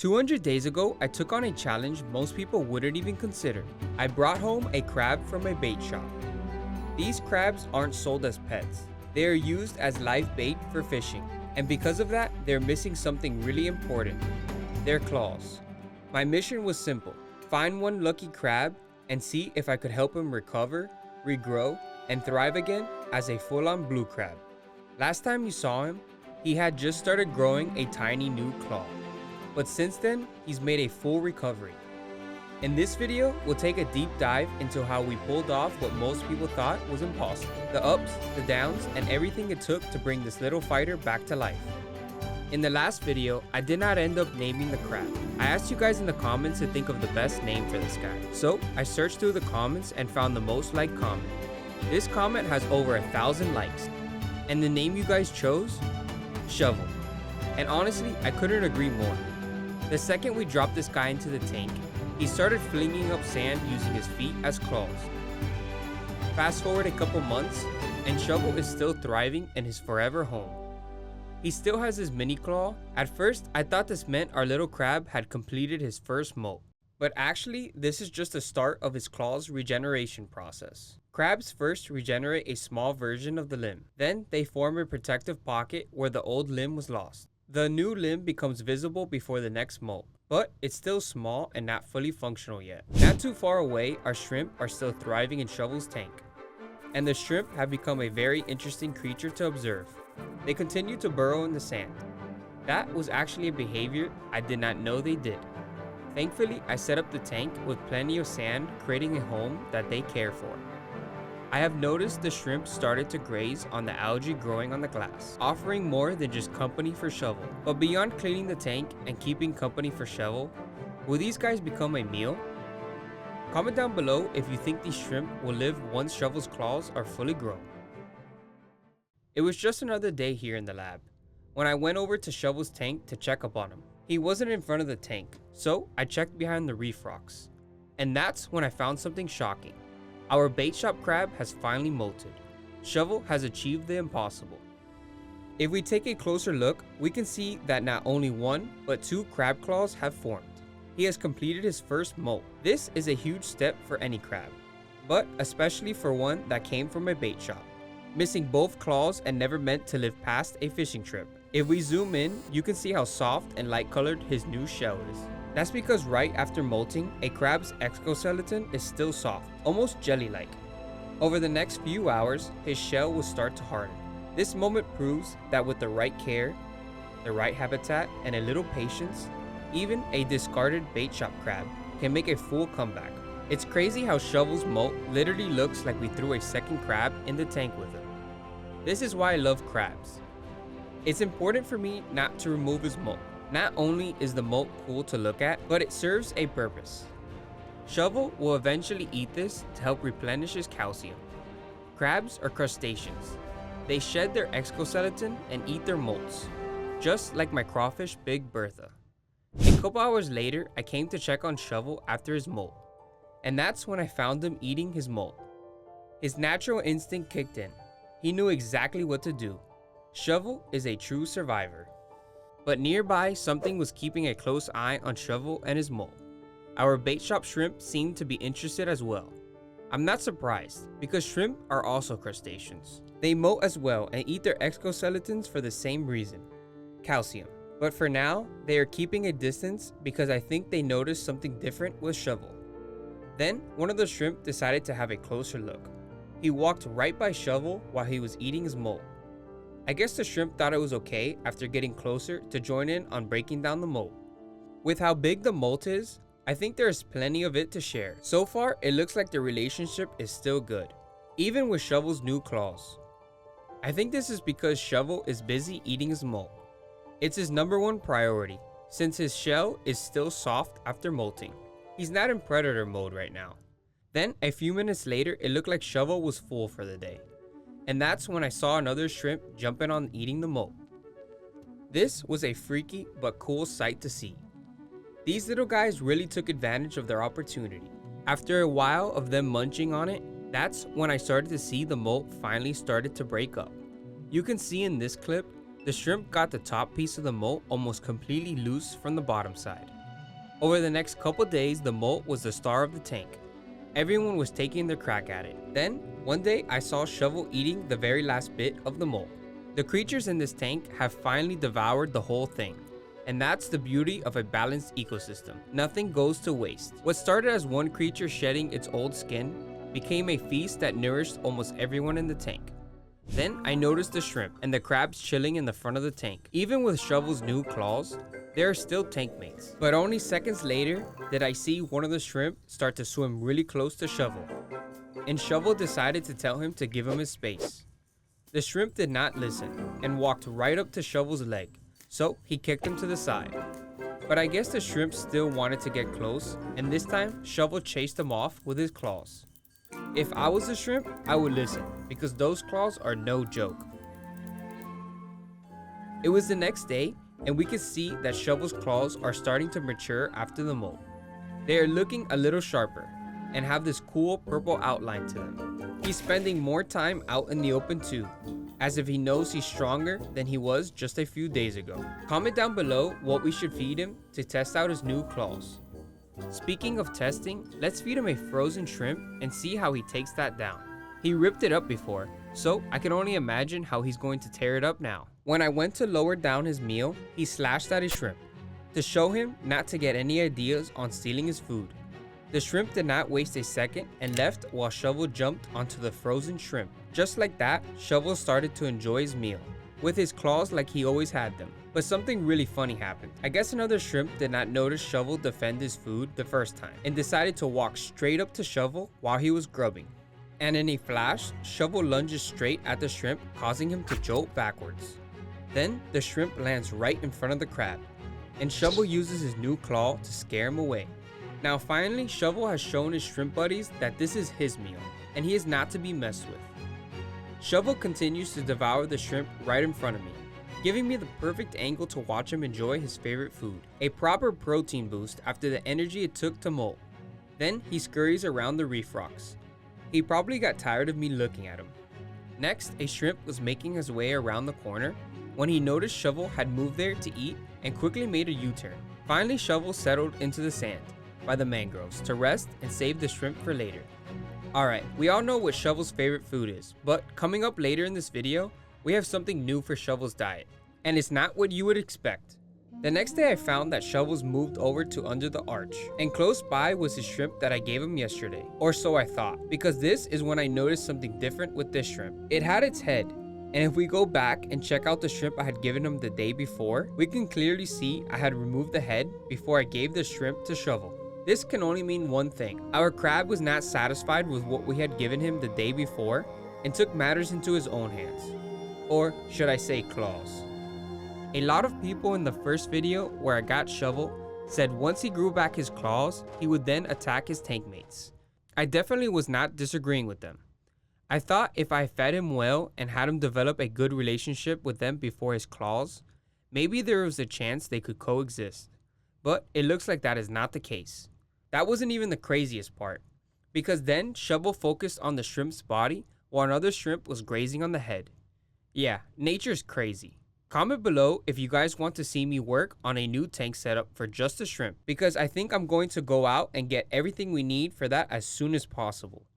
200 days ago, I took on a challenge most people wouldn't even consider. I brought home a crab from a bait shop. These crabs aren't sold as pets. They are used as live bait for fishing. And because of that, they're missing something really important: their claws. My mission was simple: find one lucky crab and see if I could help him recover, regrow, and thrive again as a full-on blue crab. Last time you saw him, he had just started growing a tiny new claw. But since then, he's made a full recovery. In this video, we'll take a deep dive into how we pulled off what most people thought was impossible. The ups, the downs, and everything it took to bring this little fighter back to life. In the last video, I did not end up naming the crab. I asked you guys in the comments to think of the best name for this guy. So I searched through the comments and found the most liked comment. This comment has over 1,000 likes. And the name you guys chose? Shovel. And honestly, I couldn't agree more. The second we dropped this guy into the tank, he started flinging up sand using his feet as claws. Fast forward a couple months, and Shovel is still thriving in his forever home. He still has his mini claw. At first, I thought this meant our little crab had completed his first molt. But actually, this is just the start of his claw's regeneration process. Crabs first regenerate a small version of the limb. Then they form a protective pocket where the old limb was lost. The new limb becomes visible before the next molt, but it's still small and not fully functional yet. Not too far away, our shrimp are still thriving in Shovel's tank. And the shrimp have become a very interesting creature to observe. They continue to burrow in the sand. That was actually a behavior I did not know they did. Thankfully, I set up the tank with plenty of sand, creating a home that they care for. I have noticed the shrimp started to graze on the algae growing on the glass, offering more than just company for Shovel. But beyond cleaning the tank and keeping company for Shovel, will these guys become a meal? Comment down below if you think these shrimp will live once Shovel's claws are fully grown. It was just another day here in the lab, when I went over to Shovel's tank to check up on him. He wasn't in front of the tank, so I checked behind the reef rocks. And that's when I found something shocking. Our bait shop crab has finally molted. Shovel has achieved the impossible. If we take a closer look, we can see that not only one, but two crab claws have formed. He has completed his first molt. This is a huge step for any crab, but especially for one that came from a bait shop, missing both claws and never meant to live past a fishing trip. If we zoom in, you can see how soft and light colored his new shell is. That's because right after molting, a crab's exoskeleton is still soft, almost jelly-like. Over the next few hours, his shell will start to harden. This moment proves that with the right care, the right habitat, and a little patience, even a discarded bait shop crab can make a full comeback. It's crazy how Shovel's molt literally looks like we threw a second crab in the tank with him. This is why I love crabs. It's important for me not to remove his molt. Not only is the molt cool to look at, but it serves a purpose. Shovel will eventually eat this to help replenish his calcium. Crabs are crustaceans. They shed their exoskeleton and eat their molts, just like my crawfish Big Bertha. A couple hours later, I came to check on Shovel after his molt, and that's when I found him eating his molt. His natural instinct kicked in. He knew exactly what to do. Shovel is a true survivor. But nearby, something was keeping a close eye on Shovel and his molt. Our bait shop shrimp seemed to be interested as well. I'm not surprised, because shrimp are also crustaceans. They molt as well and eat their exoskeletons for the same reason: calcium. But for now, they are keeping a distance because I think they noticed something different with Shovel. Then, one of the shrimp decided to have a closer look. He walked right by Shovel while he was eating his molt. I guess the shrimp thought it was okay after getting closer to join in on breaking down the molt. With how big the molt is, I think there is plenty of it to share. So far, it looks like the relationship is still good, even with Shovel's new claws. I think this is because Shovel is busy eating his molt. It's his #1 priority, since his shell is still soft after molting. He's not in predator mode right now. Then, a few minutes later, it looked like Shovel was full for the day. And that's when I saw another shrimp jumping on eating the molt. This was a freaky but cool sight to see. These little guys really took advantage of their opportunity. After a while of them munching on it, that's when I started to see the molt finally started to break up. You can see in this clip The shrimp got the top piece of the molt almost completely loose from the bottom side. Over the next couple days, the molt was the star of the tank. Everyone was taking their crack at it. Then, one day, I saw Shovel eating the very last bit of the molt. The creatures in this tank have finally devoured the whole thing. And that's the beauty of a balanced ecosystem. Nothing goes to waste. What started as one creature shedding its old skin became a feast that nourished almost everyone in the tank. Then I noticed the shrimp and the crabs chilling in the front of the tank. Even with Shovel's new claws, they are still tank mates. But only seconds later did I see one of the shrimp start to swim really close to Shovel. And Shovel decided to tell him to give him his space. The shrimp did not listen and walked right up to Shovel's leg, so he kicked him to the side. But I guess the shrimp still wanted to get close, and this time Shovel chased him off with his claws. If I was a shrimp, I would listen, because those claws are no joke. It was the next day, and we could see that Shovel's claws are starting to mature after the molt. They are looking a little sharper, and have this cool purple outline to them. He's spending more time out in the open too, as if he knows he's stronger than he was just a few days ago. Comment down below what we should feed him to test out his new claws. Speaking of testing, let's feed him a frozen shrimp and see how he takes that down. He ripped it up before, so I can only imagine how he's going to tear it up now. When I went to lower down his meal, he slashed at his shrimp, to show him not to get any ideas on stealing his food. The shrimp did not waste a second and left while Shovel jumped onto the frozen shrimp. Just like that, Shovel started to enjoy his meal, with his claws like he always had them. But something really funny happened. I guess another shrimp did not notice Shovel defend his food the first time, and decided to walk straight up to Shovel while he was grubbing. And in a flash, Shovel lunges straight at the shrimp, causing him to jolt backwards. Then, the shrimp lands right in front of the crab, and Shovel uses his new claw to scare him away. Now finally, Shovel has shown his shrimp buddies that this is his meal, and he is not to be messed with. Shovel continues to devour the shrimp right in front of me, giving me the perfect angle to watch him enjoy his favorite food. A proper protein boost after the energy it took to molt. Then he scurries around the reef rocks. He probably got tired of me looking at him. Next, a shrimp was making his way around the corner when he noticed Shovel had moved there to eat and quickly made a U-turn. Finally, Shovel settled into the sand by the mangroves to rest and save the shrimp for later. Alright, we all know what Shovel's favorite food is, but coming up later in this video, we have something new for Shovel's diet, and it's not what you would expect. The next day I found that Shovel's moved over to under the arch, and close by was his shrimp that I gave him yesterday, or so I thought, because this is when I noticed something different with this shrimp. It had its head, and if we go back and check out the shrimp I had given him the day before, we can clearly see I had removed the head before I gave the shrimp to Shovel. This can only mean one thing. Our crab was not satisfied with what we had given him the day before and took matters into his own hands. Or should I say claws. A lot of people in the first video where I got Shovel said once he grew back his claws, he would then attack his tank mates. I definitely was not disagreeing with them. I thought if I fed him well and had him develop a good relationship with them before his claws, maybe there was a chance they could coexist. But it looks like that is not the case. That wasn't even the craziest part, because then Shovel focused on the shrimp's body while another shrimp was grazing on the head. Yeah, nature's crazy. Comment below if you guys want to see me work on a new tank setup for just the shrimp, because I think I'm going to go out and get everything we need for that as soon as possible.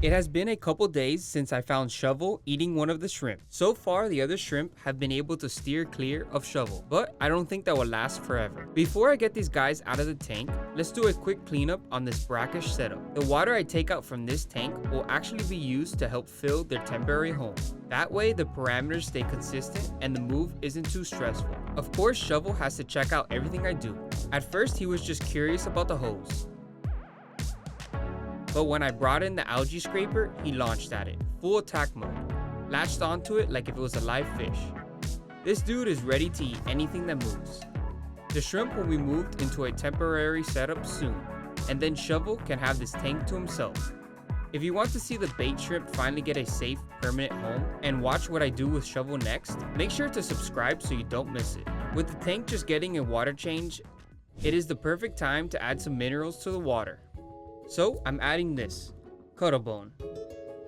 It has been a couple days since I found Shovel eating one of the shrimp. So far, the other shrimp have been able to steer clear of Shovel, but I don't think that will last forever. Before I get these guys out of the tank, let's do a quick cleanup on this brackish setup. The water I take out from this tank will actually be used to help fill their temporary home. That way, the parameters stay consistent and the move isn't too stressful. Of course, Shovel has to check out everything I do. At first, he was just curious about the hose. But when I brought in the algae scraper, he launched at it, full attack mode, latched onto it like if it was a live fish. This dude is ready to eat anything that moves. The shrimp will be moved into a temporary setup soon, and then Shovel can have this tank to himself. If you want to see the bait shrimp finally get a safe, permanent home, and watch what I do with Shovel next, make sure to subscribe so you don't miss it. With the tank just getting a water change, it is the perfect time to add some minerals to the water. So I'm adding this, Cuttlebone.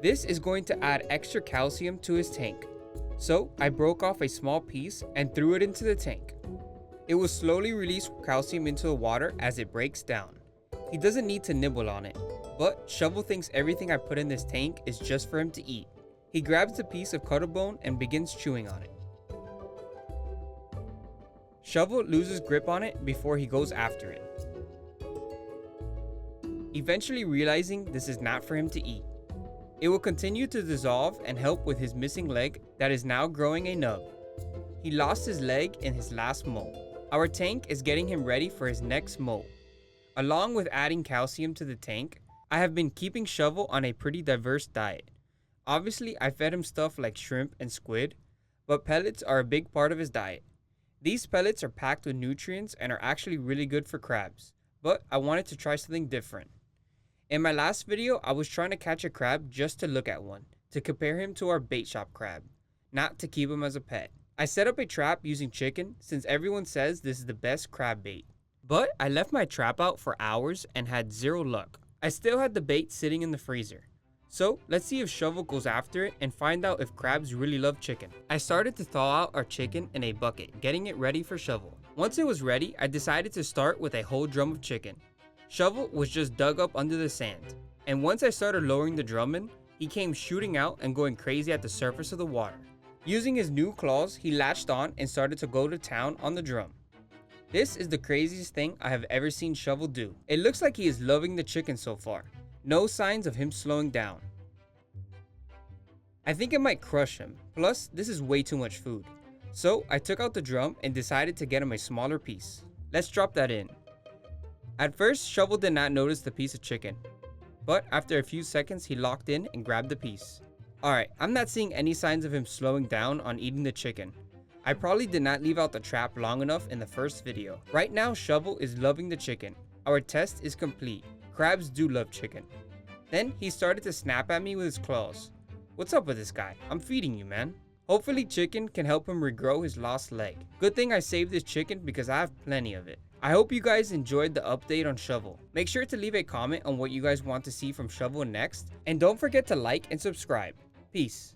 This is going to add extra calcium to his tank. So I broke off a small piece and threw it into the tank. It will slowly release calcium into the water as it breaks down. He doesn't need to nibble on it, but Shovel thinks everything I put in this tank is just for him to eat. He grabs a piece of cuttlebone and begins chewing on it. Shovel loses grip on it before he goes after it, eventually realizing this is not for him to eat. It will continue to dissolve and help with his missing leg that is now growing a nub. He lost his leg in his last molt. Our tank is getting him ready for his next molt. Along with adding calcium to the tank, I have been keeping Shovel on a pretty diverse diet. Obviously, I fed him stuff like shrimp and squid, but pellets are a big part of his diet. These pellets are packed with nutrients and are actually really good for crabs, but I wanted to try something different. In my last video, I was trying to catch a crab just to look at one, to compare him to our bait shop crab, not to keep him as a pet. I set up a trap using chicken since everyone says this is the best crab bait. But I left my trap out for hours and had zero luck. I still had the bait sitting in the freezer. So let's see if Shovel goes after it and find out if crabs really love chicken. I started to thaw out our chicken in a bucket, getting it ready for Shovel. Once it was ready, I decided to start with a whole drum of chicken. Shovel was just dug up under the sand, and once I started lowering the drum in, he came shooting out and going crazy at the surface of the water. Using his new claws, he latched on and started to go to town on the drum. This is the craziest thing I have ever seen Shovel do. It looks like he is loving the chicken so far. No signs of him slowing down. I think it might crush him, plus this is way too much food. So I took out the drum and decided to get him a smaller piece. Let's drop that in. At first, Shovel did not notice the piece of chicken, but after a few seconds he locked in and grabbed the piece. Alright, I'm not seeing any signs of him slowing down on eating the chicken. I probably did not leave out the trap long enough in the first video. Right now, Shovel is loving the chicken. Our test is complete. Crabs do love chicken. Then he started to snap at me with his claws. What's up with this guy? I'm feeding you, man. Hopefully chicken can help him regrow his lost leg. Good thing I saved this chicken because I have plenty of it. I hope you guys enjoyed the update on Shovel. Make sure to leave a comment on what you guys want to see from Shovel next, and don't forget to like and subscribe. Peace.